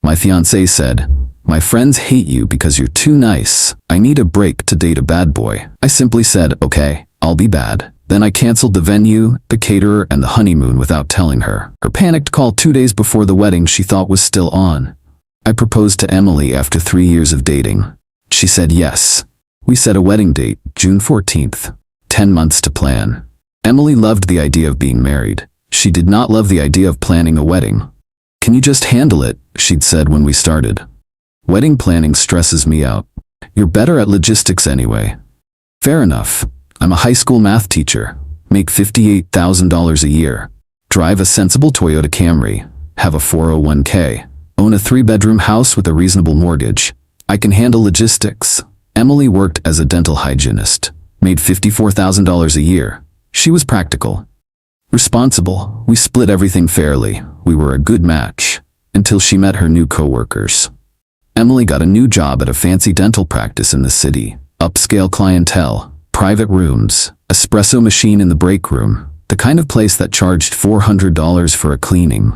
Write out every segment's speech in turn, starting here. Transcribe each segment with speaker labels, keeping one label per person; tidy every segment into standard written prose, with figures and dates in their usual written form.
Speaker 1: My fiancé said, "My friends hate you because you're too nice. I need a break to date a bad boy." I simply said, "Okay, I'll be bad." Then I canceled the venue, the caterer, and the honeymoon without telling her. Her panicked call 2 days before the wedding she thought was still on. I proposed to Emily after 3 years of dating. She said yes. We set a wedding date, June 14th. 10 months to plan. Emily loved the idea of being married. She did not love the idea of planning a wedding. "Can you just handle it?" she'd said when we started. "Wedding planning stresses me out." "You're better at logistics anyway." Fair enough. I'm a high school math teacher. Make $58,000 a year. Drive a sensible Toyota Camry. Have a 401k. Own a 3-bedroom house with a reasonable mortgage. I can handle logistics. Emily worked as a dental hygienist. Made $54,000 a year. She was practical. Responsible. We split everything fairly. We were a good match. Until she met her new coworkers. Emily got a new job at a fancy dental practice in the city. Upscale clientele. Private rooms. Espresso machine in the break room. The kind of place that charged $400 for a cleaning.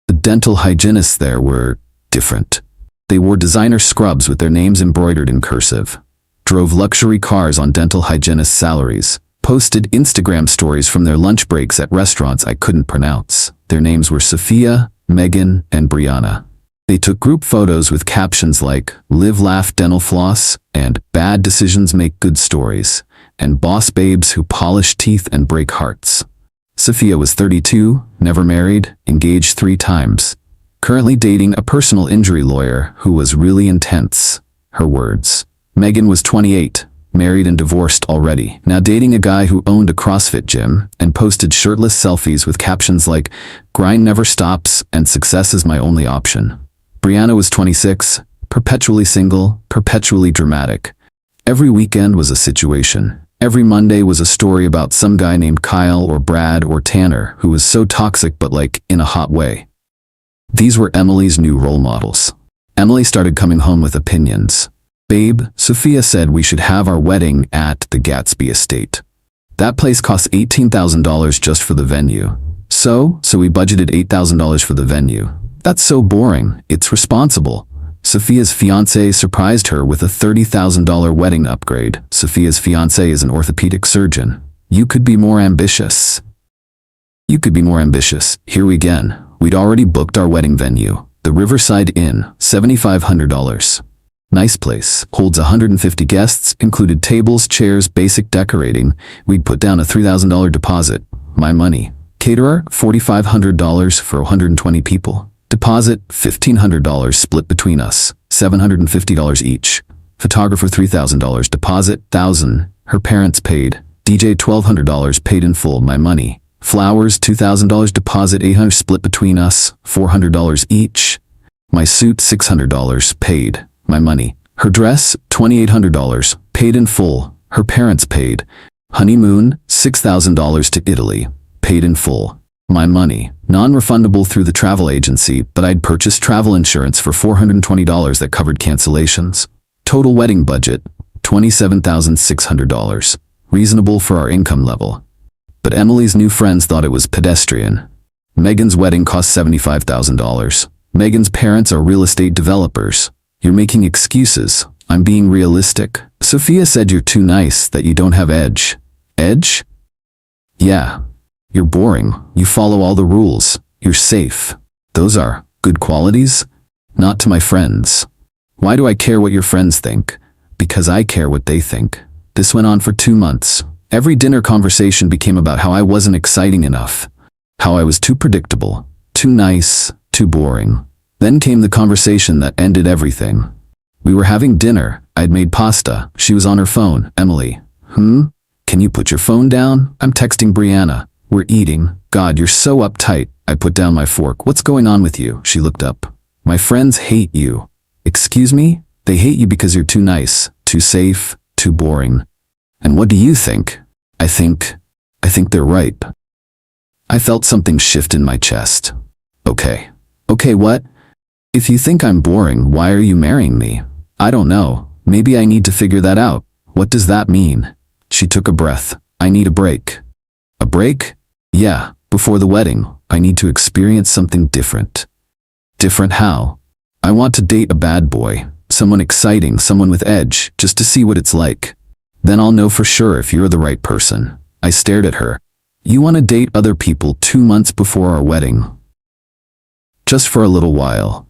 Speaker 1: The dental hygienists there were different. They wore designer scrubs with their names embroidered in cursive. Drove luxury cars on dental hygienists' salaries. Posted Instagram stories from their lunch breaks at restaurants I couldn't pronounce. Their names were Sophia, Megan, and Brianna. They took group photos with captions like, "Live, laugh, dental floss," and "Bad decisions make good stories," and "Boss babes who polish teeth and break hearts." Sophia was 32, never married, engaged 3 times. Currently dating a personal injury lawyer who was really intense. Her words. Megan was 28, married and divorced already, now dating a guy who owned a CrossFit gym and posted shirtless selfies with captions like, "Grind never stops and success is my only option." Brianna was 26, perpetually single, perpetually dramatic. Every weekend was a situation. Every Monday was a story about some guy named Kyle or Brad or Tanner who was so toxic but like in a hot way. These were Emily's new role models. Emily started coming home with opinions. "Babe, Sophia said we should have our wedding at the Gatsby estate. That place costs $18,000 just for the venue. So we budgeted $8,000 for the venue. That's so boring. It's responsible." Sophia's fiancé surprised her with a $30,000 wedding upgrade. Sophia's fiancé is an orthopedic surgeon. You could be more ambitious. You could be more ambitious. Here we again. We'd already booked our wedding venue. The Riverside Inn, $7,500. Nice place. Holds 150 guests, included tables, chairs, basic decorating. We'd put down a $3,000 deposit. My money. Caterer, $4,500 for 120 people. Deposit, $1,500 split between us, $750 each. Photographer, $3,000. Deposit, $1,000. Her parents paid. DJ, $1,200 paid in full. My money. Flowers, $2,000. Deposit, $800 split between us, $400 each. My suit, $600 paid. My money. Her dress, $2,800 paid in full. Her parents paid. Honeymoon, $6,000 to Italy, paid in full. My money. Non-refundable through the travel agency, but I'd purchased travel insurance for $420 that covered cancellations. Total wedding budget, $27,600. Reasonable for our income level. But Emily's new friends thought it was pedestrian. Megan's wedding cost $75,000. Megan's parents are real estate developers. You're making excuses. I'm being realistic. Sophia said you're too nice, that you don't have edge. Edge? Yeah. You're boring. You follow all the rules. You're safe. Those are good qualities? Not to my friends. Why do I care what your friends think? Because I care what they think. This went on for 2 months. Every dinner conversation became about how I wasn't exciting enough. How I was too predictable. Too nice. Too boring. Then came the conversation that ended everything. We were having dinner. I'd made pasta. She was on her phone. Emily. Can you put your phone down? I'm texting Brianna. We're eating. God, you're so uptight. I put down my fork. What's going on with you? She looked up. My friends hate you. Excuse me? They hate you because you're too nice, too safe, too boring. And what do you think? I think they're right. I felt something shift in my chest. Okay, what? If you think I'm boring, why are you marrying me? I don't know. Maybe I need to figure that out. What does that mean? She took a breath. I need a break. A break? Yeah, before the wedding, I need to experience something different. Different how? I want to date a bad boy, someone exciting, someone with edge, just to see what it's like. Then I'll know for sure if you're the right person. I stared at her. You want to date other people 2 months before our wedding? Just for a little while.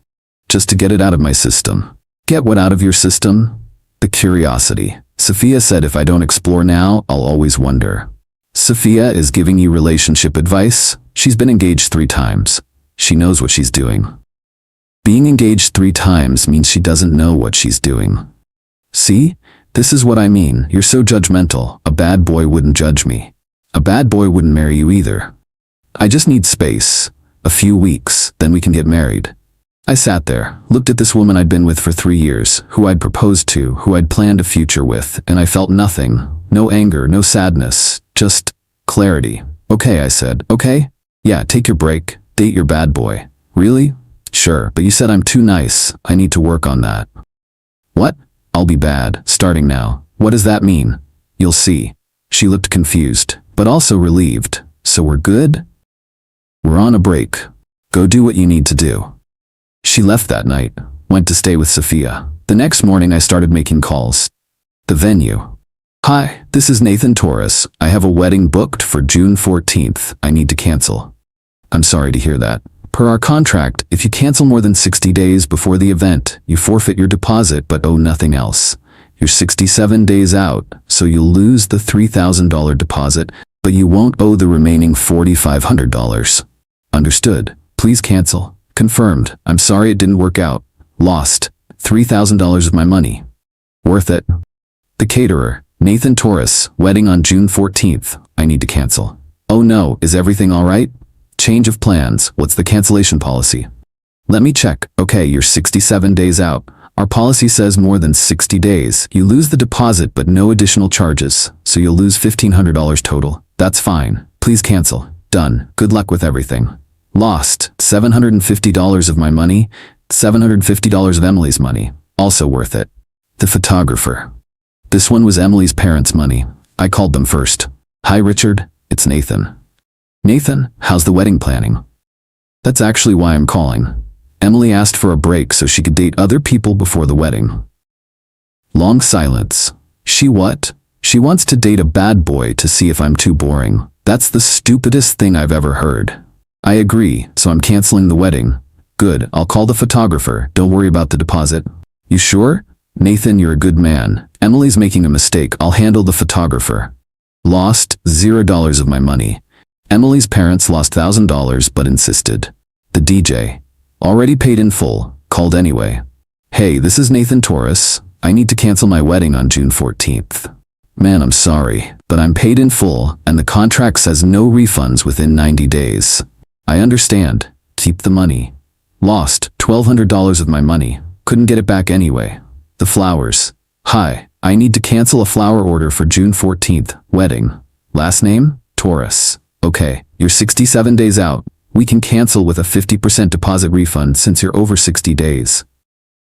Speaker 1: Just to get it out of my system. Get what out of your system? The curiosity. Sophia said if I don't explore now, I'll always wonder. Sophia is giving you relationship advice? She's been engaged 3 times. She knows what she's doing. Being engaged 3 times means she doesn't know what she's doing. See? This is what I mean. You're so judgmental. A bad boy wouldn't judge me. A bad boy wouldn't marry you either. I just need space. A few weeks, then we can get married. I sat there, looked at this woman I'd been with for 3 years, who I'd proposed to, who I'd planned a future with, and I felt nothing. No anger, no sadness, just clarity. Okay, I said. Okay? Yeah, take your break. Date your bad boy. Really? Sure, but you said I'm too nice. I need to work on that. What? I'll be bad, starting now. What does that mean? You'll see. She looked confused, but also relieved. So we're good? We're on a break. Go do what you need to do. She left that night, went to stay with Sophia. The next morning I started making calls. The venue. Hi, this is Nathan Torres. I have a wedding booked for June 14th. I need to cancel. I'm sorry to hear that. Per our contract, if you cancel more than 60 days before the event, you forfeit your deposit but owe nothing else. You're 67 days out, so you'll lose the $3,000 deposit, but you won't owe the remaining $4,500. Understood. Please cancel. Confirmed. I'm sorry it didn't work out. Lost. $3,000 of my money. Worth it. The caterer. Nathan Torres. Wedding on June 14th. I need to cancel. Oh no, is everything all right? Change of plans. What's the cancellation policy? Let me check. Okay, you're 67 days out. Our policy says more than 60 days. You lose the deposit but no additional charges, so you'll lose $1,500 total. That's fine. Please cancel. Done. Good luck with everything. Lost. $750 of my money. $750 of Emily's money. Also worth it. The photographer. This one was Emily's parents' money. I called them first. Hi Richard, it's Nathan. Nathan, how's the wedding planning? That's actually why I'm calling. Emily asked for a break so she could date other people before the wedding. Long silence. She what? She wants to date a bad boy to see if I'm too boring. That's the stupidest thing I've ever heard. I agree, so I'm canceling the wedding. Good, I'll call the photographer. Don't worry about the deposit. You sure? Nathan, you're a good man. Emily's making a mistake. I'll handle the photographer. Lost $0 of my money. Emily's parents lost $1,000 but insisted. The DJ. Already paid in full. Called anyway. Hey, this is Nathan Torres. I need to cancel my wedding on June 14th. Man, I'm sorry, but I'm paid in full and the contract says no refunds within 90 days. I understand. Keep the money. Lost $1,200 of my money. Couldn't get it back anyway. The flowers. Hi, I need to cancel a flower order for June 14th. Wedding. Last name? Torres. Okay, you're 67 days out. We can cancel with a 50% deposit refund since you're over 60 days.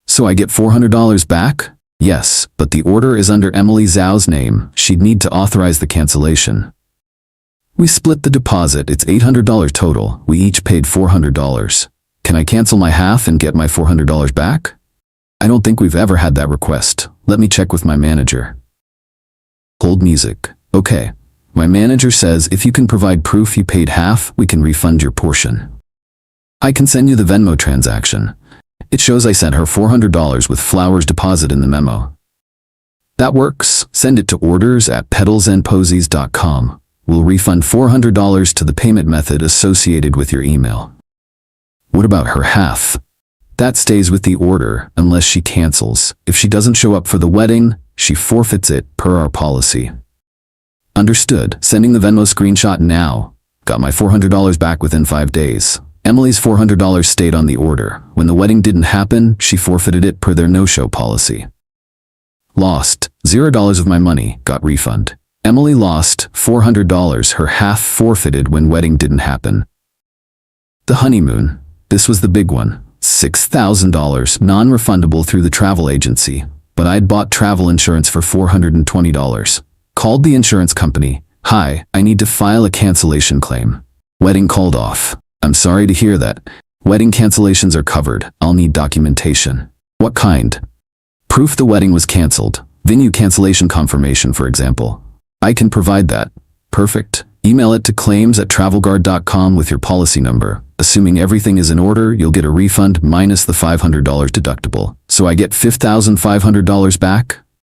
Speaker 1: So I get $400 back? Yes, but the order is under Emily Zhao's name. She'd need to authorize the cancellation. We split the deposit. It's $800 total. We each paid $400. Can I cancel my half and get my $400 back? I don't think we've ever had that request. Let me check with my manager. Hold music. Okay. My manager says if you can provide proof you paid half, we can refund your portion. I can send you the Venmo transaction. It shows I sent her $400 with flowers deposit in the memo. That works. Send it to orders@petalsandposies.com. We'll refund $400 to the payment method associated with your email. What about her half? That stays with the order unless she cancels. If she doesn't show up for the wedding, she forfeits it per our policy. Understood. Sending the Venmo screenshot now. Got my $400 back within 5 days. Emily's $400 stayed on the order. When the wedding didn't happen, she forfeited it per their no-show policy. Lost $0 of my money. Got refund. Emily lost $400. Her half forfeited when wedding didn't happen. The honeymoon. This was the big one. $6,000 non-refundable through the travel agency. But I'd bought travel insurance for $420. Called the insurance company. Hi, I need to file a cancellation claim. Wedding called off. I'm sorry to hear that. Wedding cancellations are covered. I'll need documentation. What kind? Proof the wedding was canceled. Venue cancellation confirmation, for example. I can provide that. Perfect. Email it to claims@travelguard.com with your policy number. Assuming everything is in order, you'll get a refund minus the $500 deductible. So I get $5,500 back?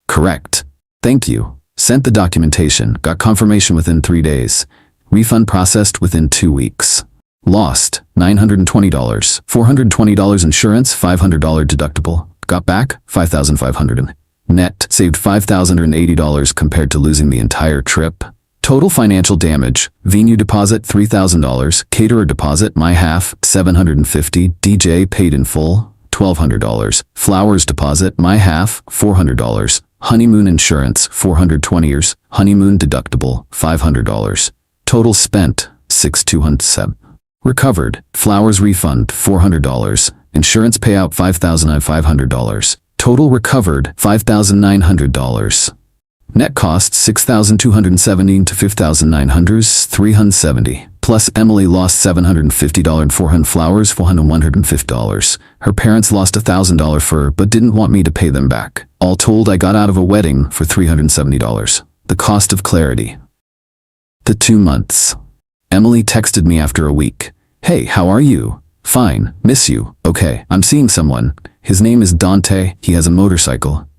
Speaker 1: Correct. Thank you. Sent the documentation. Got confirmation within 3 days. Refund processed within 2 weeks. Lost, $920. $420 insurance, $500 deductible. Got back, $5,500. Net, saved $5,080 compared to losing the entire trip. Total financial damage, venue deposit $3,000, caterer deposit, my half, $750, DJ paid in full, $1,200, flowers deposit, my half, $400, honeymoon insurance, $420, honeymoon deductible, $500. Total spent, $6,207. Recovered, flowers refund, $400, insurance payout $5,500. Total recovered, $5,900. Net cost $6,270 to $5,900, $370. Plus Emily lost $750 and $400 flowers, $150. Her parents lost $1,000 for, but didn't want me to pay them back. All told, I got out of a wedding for $370. The cost of clarity. The 2 months. Emily texted me after a week. Hey, how are you? Fine, miss you. Okay, I'm seeing someone. His name is Dante, he has a motorcycle.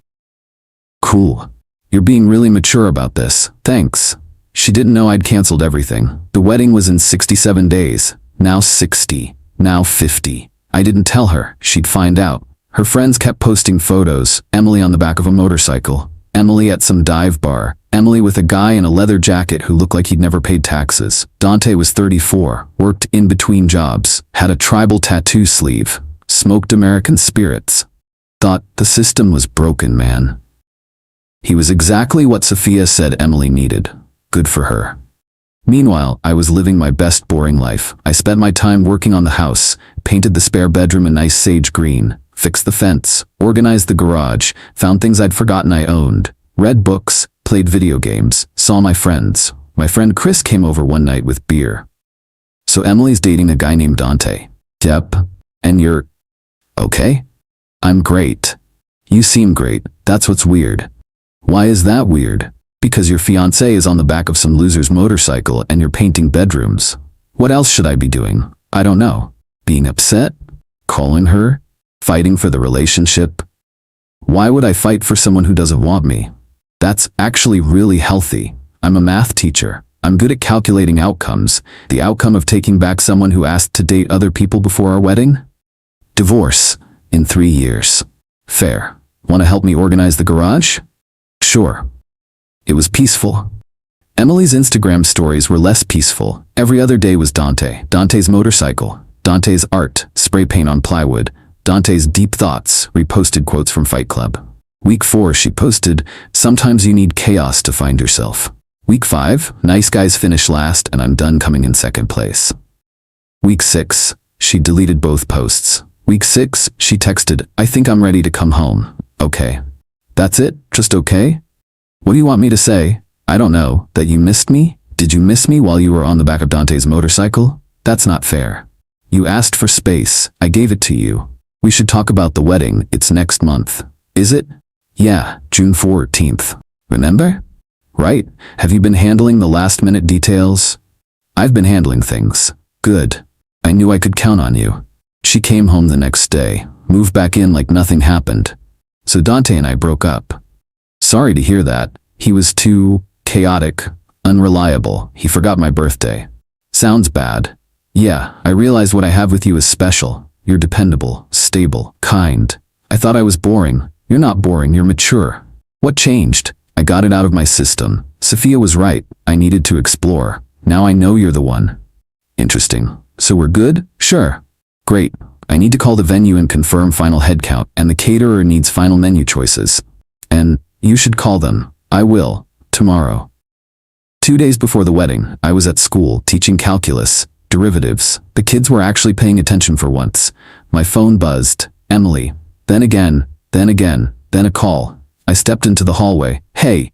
Speaker 1: Cool. You're being really mature about this. Thanks. She didn't know I'd canceled everything. The wedding was in 67 days. Now 60. Now 50. I didn't tell her. She'd find out. Her friends kept posting photos. Emily on the back of a motorcycle. Emily at some dive bar. Emily with a guy in a leather jacket who looked like he'd never paid taxes. Dante was 34, worked in between jobs, had a tribal tattoo sleeve, smoked American spirits. Thought the system was broken, man. He was exactly what Sophia said Emily needed. Good for her. Meanwhile, I was living my best boring life. I spent my time working on the house, painted the spare bedroom a nice sage green, fixed the fence, organized the garage, found things I'd forgotten I owned, read books, played video games, saw my friends. My friend Chris came over one night with beer. So Emily's dating a guy named Dante. Yep. And you're okay? I'm great. You seem great. That's what's weird. Why is that weird? Because your fiancé is on the back of some loser's motorcycle and you're painting bedrooms. What else should I be doing? I don't know. Being upset? Calling her? Fighting for the relationship? Why would I fight for someone who doesn't want me? That's actually really healthy. I'm a math teacher. I'm good at calculating outcomes. The outcome of taking back someone who asked to date other people before our wedding? Divorce. In 3 years. Fair. Want to help me organize the garage? Sure. It was peaceful. Emily's Instagram stories were less peaceful. Every other day was Dante. Dante's motorcycle. Dante's art. Spray paint on plywood. Dante's deep thoughts. Reposted quotes from Fight Club. Week 4, she posted, sometimes you need chaos to find yourself. Week 5, nice guys finish last and I'm done coming in second place. Week 6, she deleted both posts. Week 6, she texted, I think I'm ready to come home. Okay. That's it? Just okay? What do you want me to say? I don't know. That you missed me? Did you miss me while you were on the back of Dante's motorcycle? That's not fair. You asked for space. I gave it to you. We should talk about the wedding. It's next month. Is it? Yeah, June 14th. Remember? Right. Have you been handling the last-minute details? I've been handling things. Good. I knew I could count on you. She came home the next day, moved back in like nothing happened. So Dante and I broke up. Sorry to hear that. He was too chaotic, unreliable. He forgot my birthday. Sounds bad. Yeah, I realized what I have with you is special. You're dependable, stable, kind. I thought I was boring. You're not boring, you're mature. What changed? I got it out of my system. Sophia was right. I needed to explore. Now I know you're the one. Interesting. So we're good? Sure. Great. I need to call the venue and confirm final head count, and the caterer needs final menu choices. And you should call them. I will. Tomorrow. 2 days before the wedding, I was at school teaching calculus, derivatives. The kids were actually paying attention for once. My phone buzzed. Emily. Then again, then a call. I stepped into the hallway. Hey.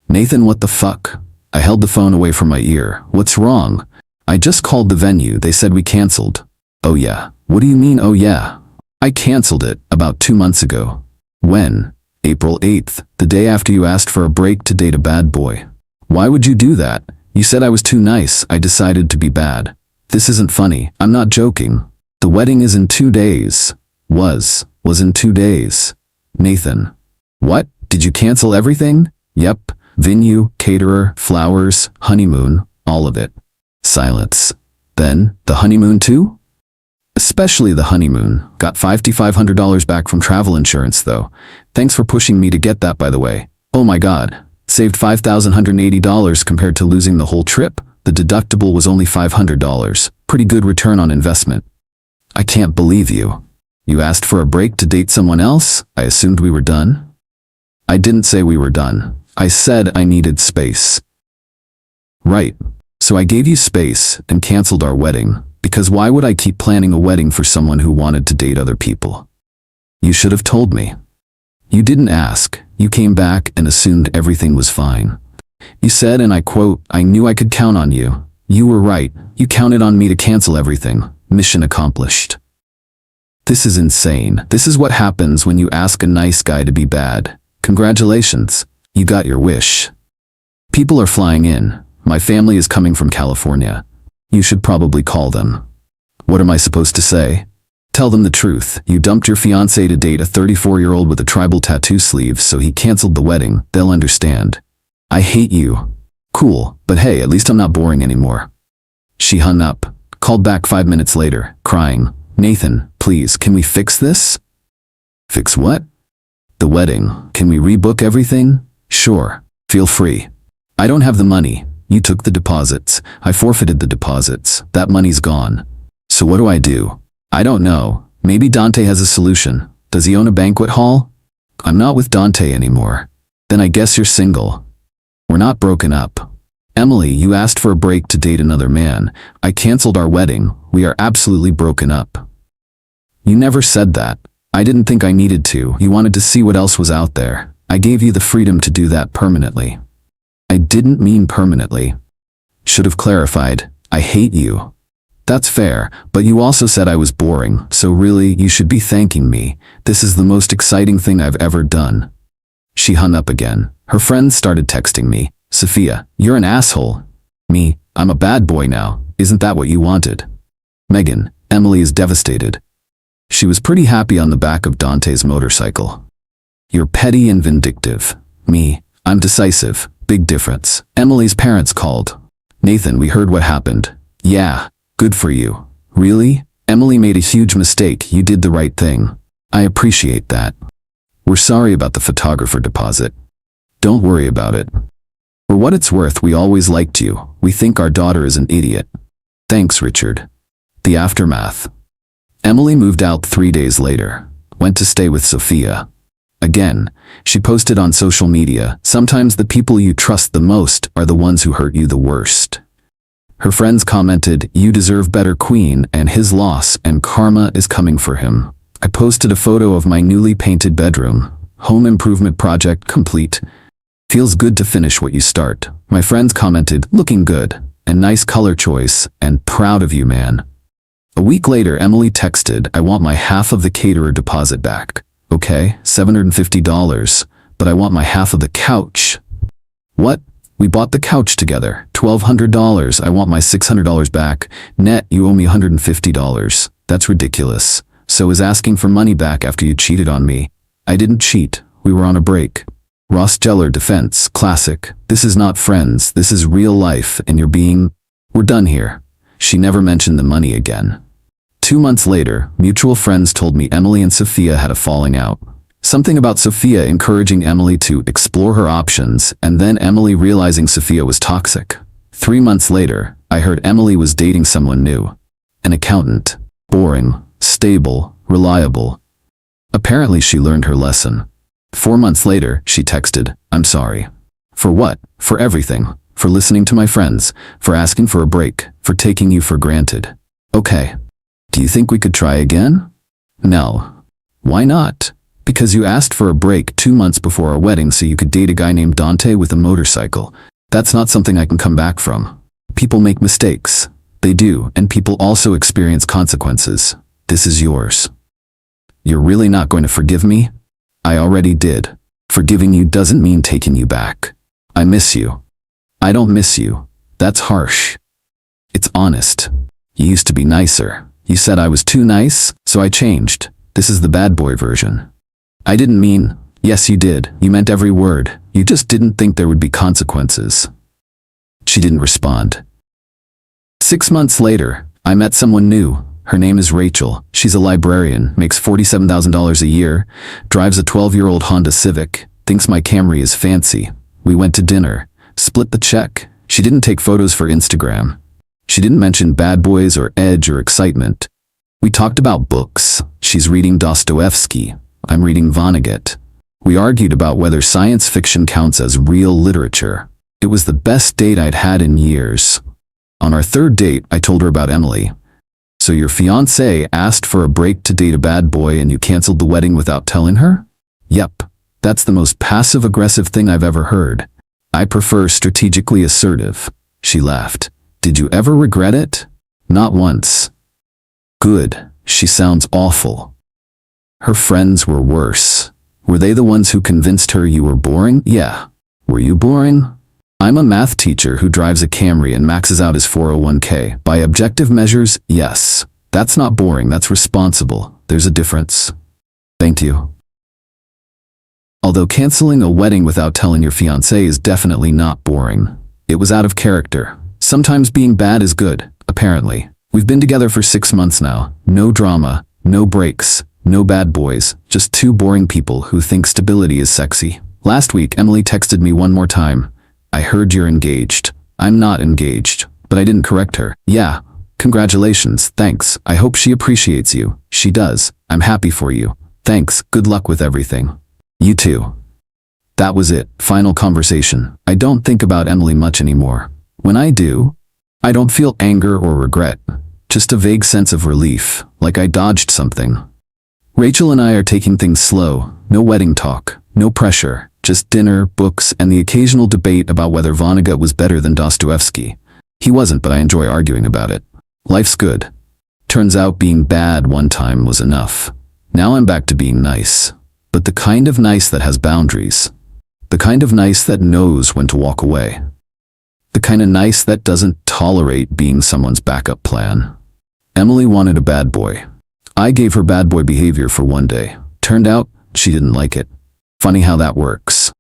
Speaker 1: Nathan, what the fuck? I held the phone away from my ear. What's wrong? I just called the venue. They said we canceled. Oh yeah. What do you mean, oh yeah? I canceled it about 2 months ago. When? April 8th, the day after you asked for a break to date a bad boy. Why would you do that? You said I was too nice, I decided to be bad. This isn't funny, I'm not joking. The wedding is in 2 days. Was in 2 days. Nathan. What? Did you cancel everything? Yep. Venue, caterer, flowers, honeymoon, all of it. Silence. Then, the honeymoon too? Especially the honeymoon. Got $5,500 back from travel insurance though. Thanks for pushing me to get that, by the way. Oh my god. Saved $5,180 compared to losing the whole trip. The deductible was only $500. Pretty good return on investment. I can't believe you. You asked for a break to date someone else? I assumed we were done? I didn't say we were done. I said I needed space. Right. So I gave you space and canceled our wedding, because why would I keep planning a wedding for someone who wanted to date other people? You should have told me. You didn't ask. You came back and assumed everything was fine. You said, and I quote, I knew I could count on you. You were right. You counted on me to cancel everything. Mission accomplished. This is insane. This is what happens when you ask a nice guy to be bad. Congratulations. You got your wish. People are flying in. My family is coming from California. You should probably call them. What am I supposed to say? Tell them the truth. You dumped your fiancé to date a 34-year-old with a tribal tattoo sleeve, so he canceled the wedding. They'll understand. I hate you. Cool, but hey, at least I'm not boring anymore. She hung up, called back 5 minutes later, crying, Nathan, please, can we fix this? Fix what? The wedding. Can we rebook everything? Sure. Feel free. I don't have the money. You took the deposits. I forfeited the deposits. That money's gone. So what do I do? I don't know. Maybe Dante has a solution. Does he own a banquet hall? I'm not with Dante anymore. Then I guess you're single. We're not broken up. Emily, you asked for a break to date another man. I canceled our wedding. We are absolutely broken up. You never said that. I didn't think I needed to. You wanted to see what else was out there. I gave you the freedom to do that permanently. I didn't mean permanently. Should have clarified. I hate you. That's fair, but you also said I was boring, so really, you should be thanking me. This is the most exciting thing I've ever done. She hung up again. Her friends started texting me. Sophia, you're an asshole. Me, I'm a bad boy now. Isn't that what you wanted? Megan, Emily is devastated. She was pretty happy on the back of Dante's motorcycle. You're petty and vindictive. Me, I'm decisive. Big difference. Emily's parents called. Nathan, we heard what happened. Yeah, good for you. Really? Emily made a huge mistake. You did the right thing. I appreciate that. We're sorry about the photographer deposit. Don't worry about it. For what it's worth, we always liked you. We think our daughter is an idiot. Thanks, Richard. The aftermath. Emily moved out 3 days later. Went to stay with Sophia. Again, she posted on social media, sometimes the people you trust the most are the ones who hurt you the worst. Her friends commented, you deserve better, queen, and his loss and karma is coming for him. I posted a photo of my newly painted bedroom. Home improvement project complete. Feels good to finish what you start. My friends commented, looking good, and nice color choice, and proud of you, man. A week later, Emily texted, I want my half of the caterer deposit back. Okay, $750, but I want my half of the couch. What? We bought the couch together. $1,200. I want my $600 back. Net, you owe me $150. That's ridiculous. So is asking for money back after you cheated on me. I didn't cheat. We were on a break. Ross Geller defense, classic. This is not Friends. This is real life, and you're being... We're done here. She never mentioned the money again. 2 months later, mutual friends told me Emily and Sophia had a falling out. Something about Sophia encouraging Emily to explore her options, and then Emily realizing Sophia was toxic. 3 months later, I heard Emily was dating someone new. An accountant. Boring, stable, reliable. Apparently she learned her lesson. 4 months later, she texted, I'm sorry. For what? For everything. For listening to my friends. For asking for a break. For taking you for granted. Okay. Do you think we could try again? No. Why not? Because you asked for a break 2 months before our wedding so you could date a guy named Dante with a motorcycle. That's not something I can come back from. People make mistakes. They do, and people also experience consequences. This is yours. You're really not going to forgive me? I already did. Forgiving you doesn't mean taking you back. I miss you. I don't miss you. That's harsh. It's honest. You used to be nicer. You said I was too nice, so I changed. This is the bad boy version. I didn't mean, yes you did, you meant every word. You just didn't think there would be consequences. She didn't respond. 6 months later, I met someone new. Her name is Rachel. She's a librarian, makes $47,000 a year, drives a 12-year-old Honda Civic, thinks my Camry is fancy. We went to dinner, split the check. She didn't take photos for Instagram. She didn't mention bad boys or edge or excitement. We talked about books. She's reading Dostoevsky. I'm reading Vonnegut. We argued about whether science fiction counts as real literature. It was the best date I'd had in years. On our third date, I told her about Emily. So your fiancé asked for a break to date a bad boy and you canceled the wedding without telling her? Yep. That's the most passive-aggressive thing I've ever heard. I prefer strategically assertive. She laughed. Did you ever regret it? Not once. Good. She sounds awful. Her friends were worse. Were they the ones who convinced her you were boring? Yeah. Were you boring? I'm a math teacher who drives a Camry and maxes out his 401k. By objective measures, yes. That's not boring, that's responsible. There's a difference. Thank you. Although canceling a wedding without telling your fiancé is definitely not boring. It was out of character. Sometimes being bad is good, apparently. We've been together for 6 months now. No drama, no breaks, no bad boys, just two boring people who think stability is sexy. Last week, Emily texted me one more time. I heard you're engaged. I'm not engaged, but I didn't correct her. Yeah, congratulations, thanks. I hope she appreciates you. She does. I'm happy for you. Thanks, good luck with everything. You too. That was it, final conversation. I don't think about Emily much anymore. When I do, I don't feel anger or regret, just a vague sense of relief, like I dodged something. Rachel and I are taking things slow, no wedding talk, no pressure. Just dinner, books, and the occasional debate about whether Vonnegut was better than Dostoevsky. He wasn't, but I enjoy arguing about it. Life's good. Turns out being bad one time was enough. Now I'm back to being nice. But the kind of nice that has boundaries. The kind of nice that knows when to walk away. The kind of nice that doesn't tolerate being someone's backup plan. Emily wanted a bad boy. I gave her bad boy behavior for one day. Turned out, she didn't like it. Funny how that works.